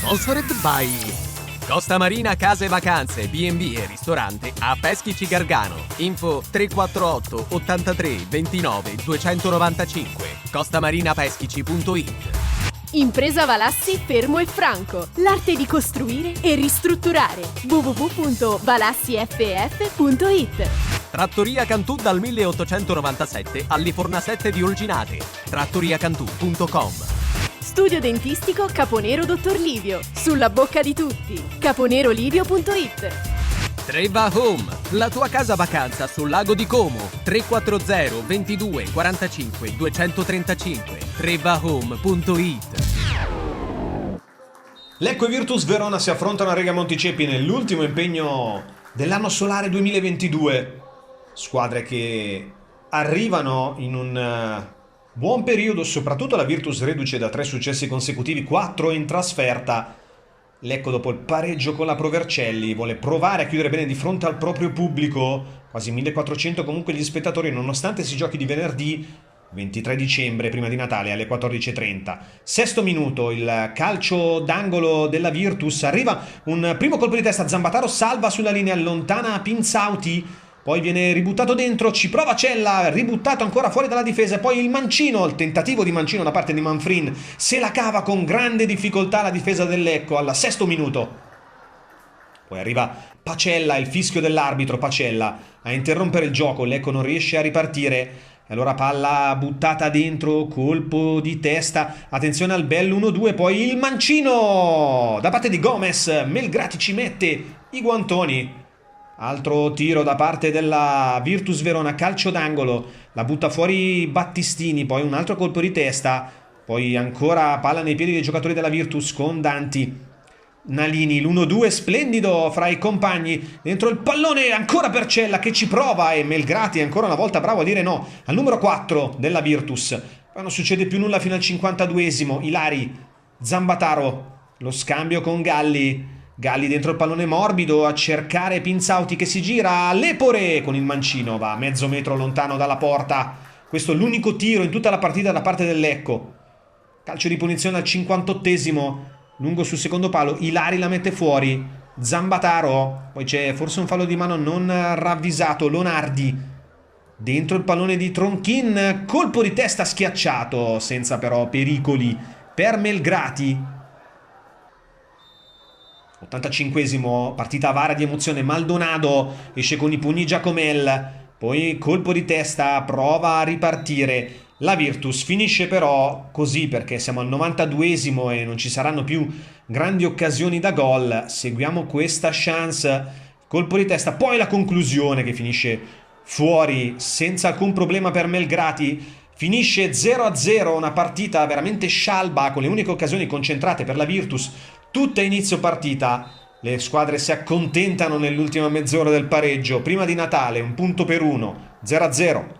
Sponsored by Costa Marina Case Vacanze, B&B e ristorante a Peschici Gargano. Info 348 83 29 295 costamarinapeschici.it. Impresa Valassi Fermo e Franco. L'arte di costruire e ristrutturare. www.valassiff.it. Trattoria Cantù dal 1897 all'Iforna 7 di Olginate. trattoriacantù.com. Studio dentistico Caponero Dottor Livio. Sulla bocca di tutti. caponerolivio.it. Treva Home, la tua casa vacanza sul lago di Como. 340 22 45 235 trevahome.it. Lecco e Virtus Verona si affrontano a Riga Monticepi nell'ultimo impegno dell'anno solare 2022. Squadre che arrivano in un buon periodo, soprattutto la Virtus reduce da 3 successi consecutivi, 4 in trasferta. Lecco dopo il pareggio con la Provercelli vuole provare a chiudere bene di fronte al proprio pubblico, quasi 1400 comunque gli spettatori nonostante si giochi di venerdì 23 dicembre prima di Natale alle 14:30. Sesto minuto, il calcio d'angolo della Virtus, arriva un primo colpo di testa, Zambataro salva sulla linea, allontana Pinzauti, poi viene ributtato dentro, ci prova Cella, ributtato ancora fuori dalla difesa, poi il mancino, il tentativo di mancino da parte di Manfrin, se la cava con grande difficoltà la difesa del Lecco al sesto minuto. Poi arriva Pacella, il fischio dell'arbitro, Pacella a interrompere il gioco, Lecco non riesce a ripartire, e allora palla buttata dentro, colpo di testa, attenzione al bel 1-2, poi il mancino da parte di Gomez, Melgrati ci mette i guantoni. Altro tiro da parte della Virtus Verona, calcio d'angolo, la butta fuori Battistini, poi un altro colpo di testa, poi ancora palla nei piedi dei giocatori della Virtus con Danti, Nalini, l'1-2 splendido fra i compagni, dentro il pallone ancora per Cella che ci prova e Melgrati ancora una volta bravo a dire no al numero 4 della Virtus. Poi non succede più nulla fino al 52esimo, Ilari, Zambataro, lo scambio con Galli dentro il pallone morbido a cercare Pinzauti che si gira, Lepore con il mancino va a mezzo metro lontano dalla porta. Questo è l'unico tiro in tutta la partita da parte del Lecco. Calcio di punizione al 58esimo, lungo sul secondo palo, Ilari la mette fuori, Zambataro, poi c'è forse un fallo di mano non ravvisato, Lonardi dentro il pallone di Tronchin, colpo di testa schiacciato senza però pericoli per Melgrati. 85esimo, partita avara di emozione, Maldonado esce con i pugni Giacomel, poi colpo di testa, prova a ripartire, la Virtus finisce però così perché siamo al 92esimo e non ci saranno più grandi occasioni da gol. Seguiamo questa chance, colpo di testa, poi la conclusione che finisce fuori senza alcun problema per Melgrati. Finisce 0-0, una partita veramente scialba con le uniche occasioni concentrate per la Virtus tutte a inizio partita. Le squadre si accontentano nell'ultima mezz'ora del pareggio prima di Natale, un punto per uno, 0-0.